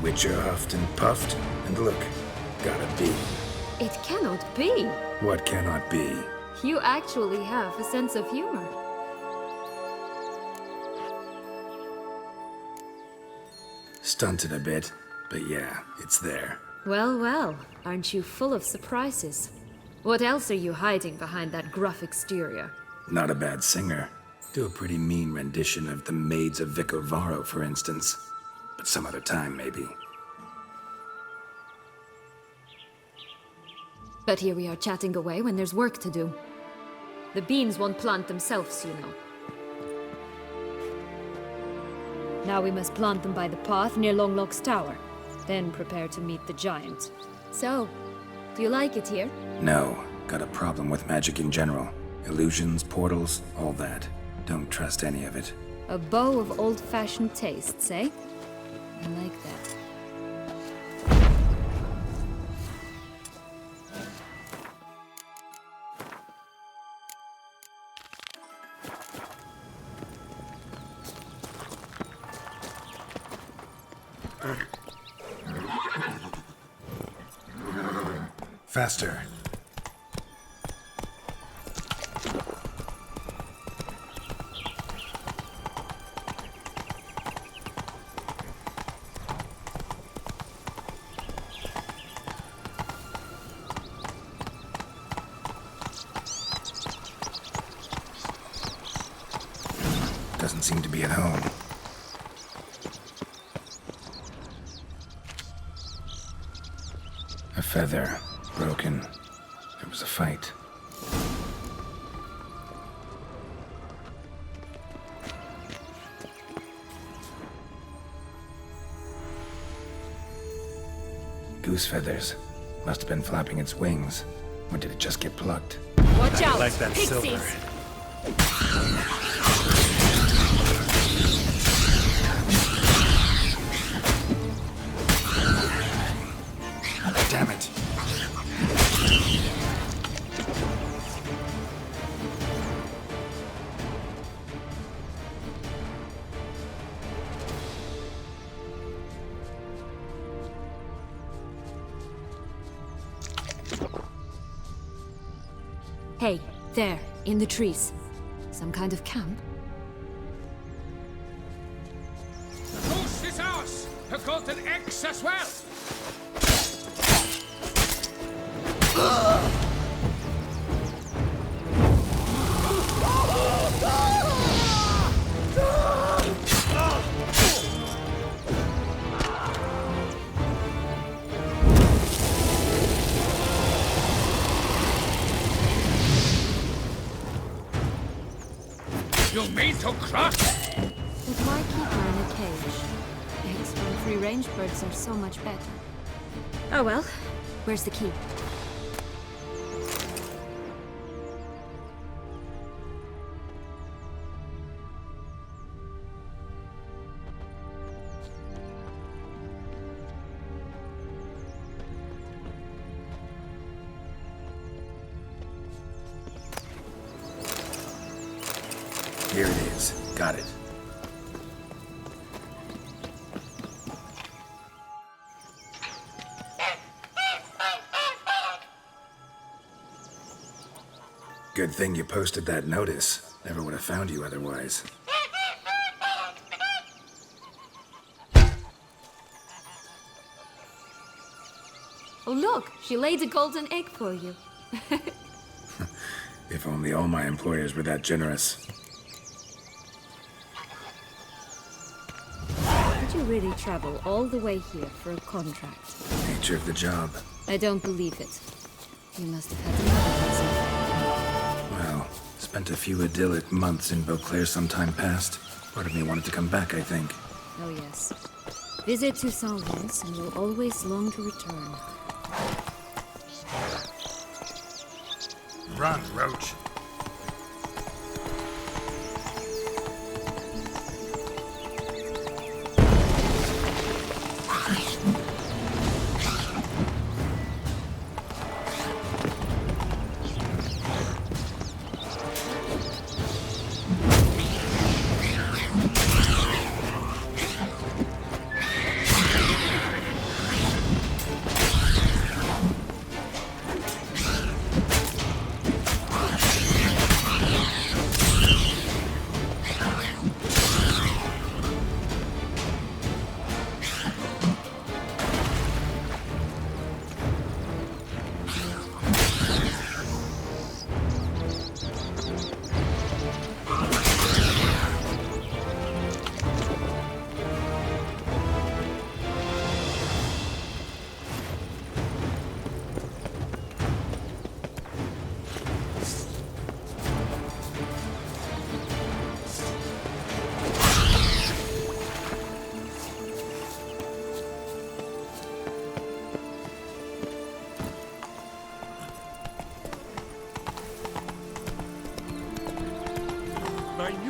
Witcher huffed and puffed, and look, gotta be. It cannot be. What cannot be? You actually have a sense of humor. Stunted a bit, but yeah, it's there. Well, well, aren't you full of surprises? What else are you hiding behind that gruff exterior? Not a bad singer. Do a pretty mean rendition of The Maids of Vicovaro, for instance. But some other time, maybe. But here we are chatting away when there's work to do. The beans won't plant themselves, you know. Now we must plant them by the path near Longlock's tower. Then prepare to meet the giant. So, do you like it here? No, got a problem with magic in general. Illusions, portals, all that. Don't trust any of it. A bow of old-fashioned tastes, eh? I like that. Faster. Doesn't seem to be at home. A feather. Broken. There was a fight. Goose feathers. Must have been flapping its wings. Or did it just get plucked? Watch out! Like that silver. Pixies! Damn it. Hey, there, in the trees. Some kind of camp? The goose is ours! A golden eggs as well! You mean to crush? But why keep her in a cage? Eggs from free-range birds are so much better. Oh well. Where's the key? Here it is. Got it. Good thing you posted that notice. Never would have found you otherwise. Oh look, she laid a golden egg for you. If only all my employers were that generous. Did you really travel all the way here for a contract? Nature of the job. I don't believe it. You must have had another reason. Well, spent a few idyllic months in Beauclair some time past. Part of me wanted to come back, I think. Oh yes. Visit Toussaint once and you'll always long to return. Run, Roach.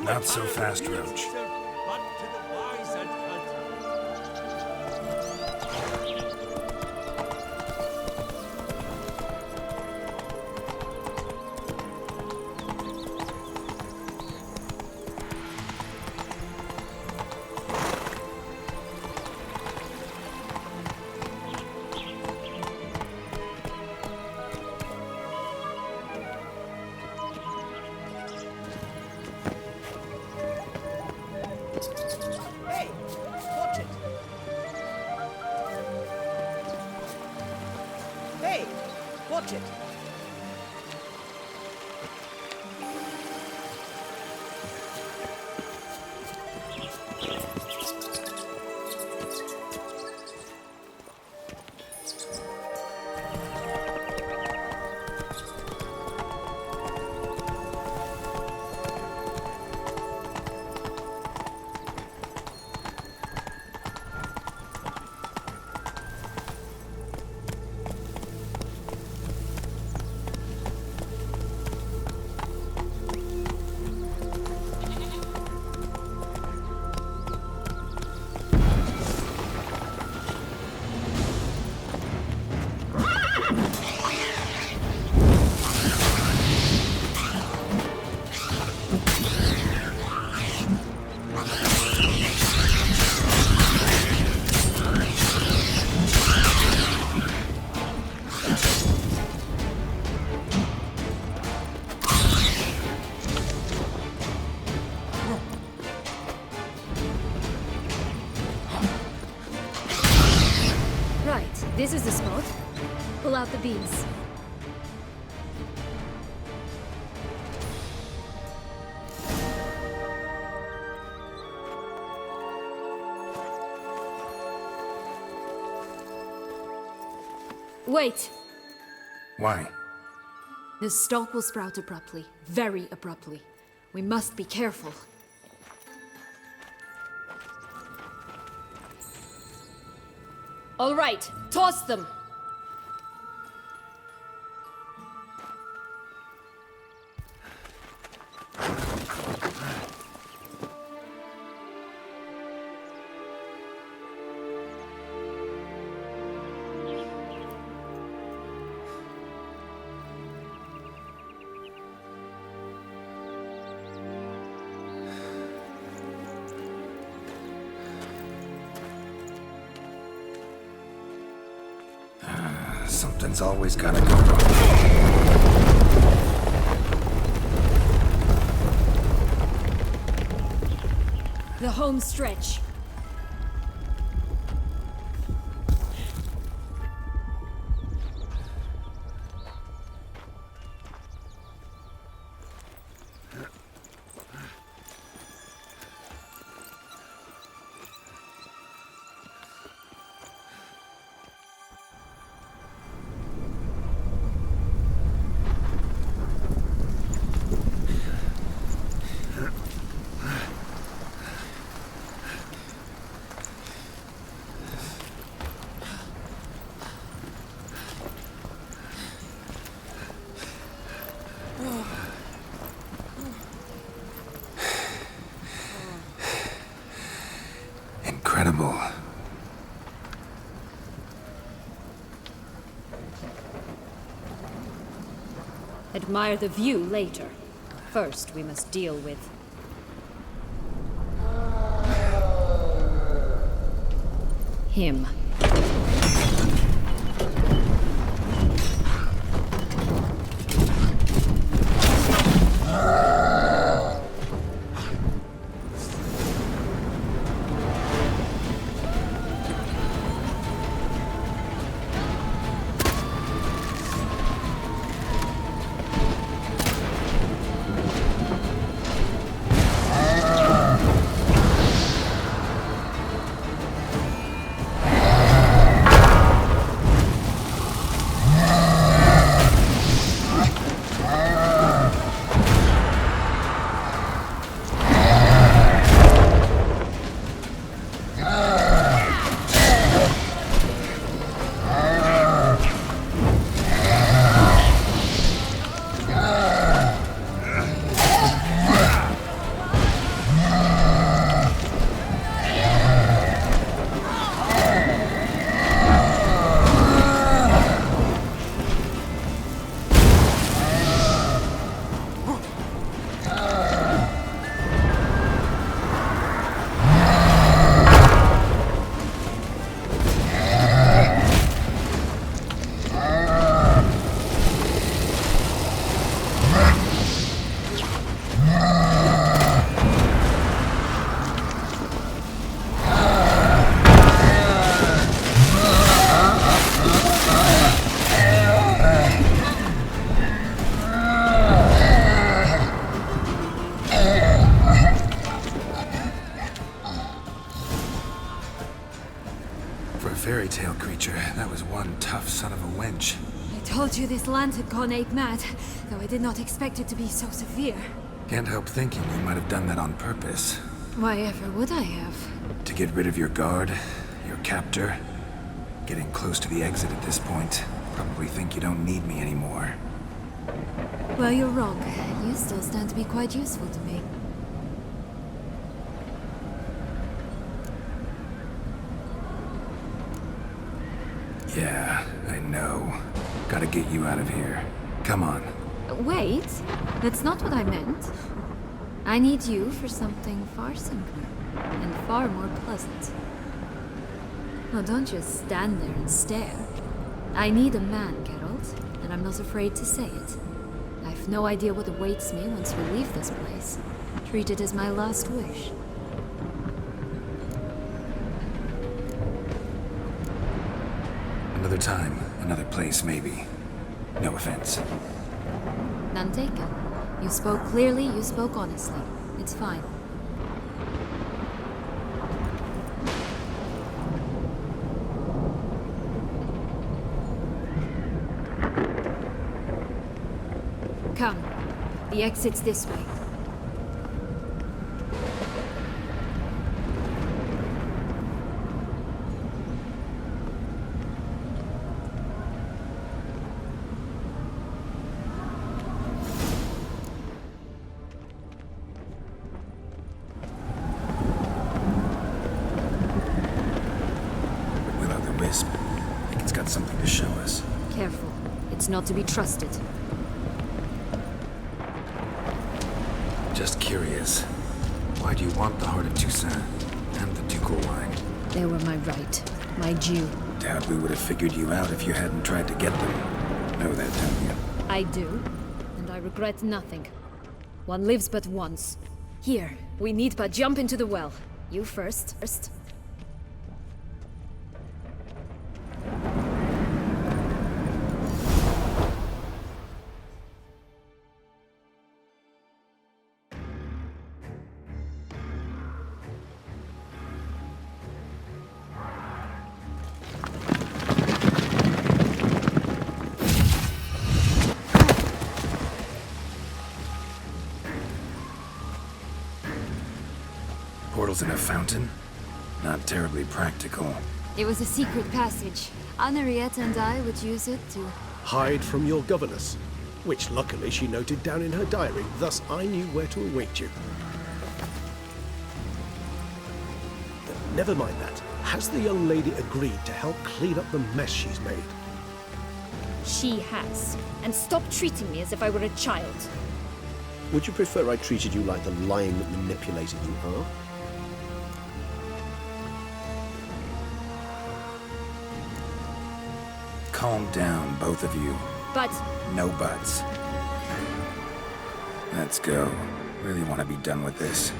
Not so fast, Roach. Watch it. This is the spot. Pull out the beams. Wait! Why? The stalk will sprout abruptly. Very abruptly. We must be careful. All right, toss them! Something's always gotta go wrong. The home stretch. Incredible. Admire the view later. First, we must deal with... him. Fairy tale creature, that was one tough son of a wench. I told you this land had gone ape mad, though I did not expect it to be so severe. Can't help thinking you might have done that on purpose. Why ever would I have? To get rid of your guard, your captor. Getting close to the exit at this point. Probably think you don't need me anymore. Well, you're wrong. You still stand to be quite useful to me. Yeah, I know. Gotta get you out of here. Come on. Wait, that's not what I meant. I need you for something far simpler and far more pleasant. Well, don't just stand there and stare. I need a man, Geralt, and I'm not afraid to say it. I've no idea what awaits me once we leave this place. Treat it as my last wish. Another time, another place, maybe. No offense. None taken. You spoke clearly, you spoke honestly. It's fine. Come. The exit's this way. I think it's got something to show us. Careful. It's not to be trusted. Just curious. Why do you want the heart of Toussaint and the ducal wine? They were my right. My due. Doubt we would have figured you out if you hadn't tried to get them. Know that, don't you? I do, and I regret nothing. One lives but once. Here, we need but jump into the well. You first. Portals in a fountain? Not terribly practical. It was a secret passage. Henriette and I would use it to... Hide from your governess, which luckily she noted down in her diary, thus I knew where to await you. But never mind that. Has the young lady agreed to help clean up the mess she's made? She has. And stop treating me as if I were a child. Would you prefer I treated you like the lying manipulator you are? Calm down, both of you. But... No buts. Let's go. Really want to be done with this.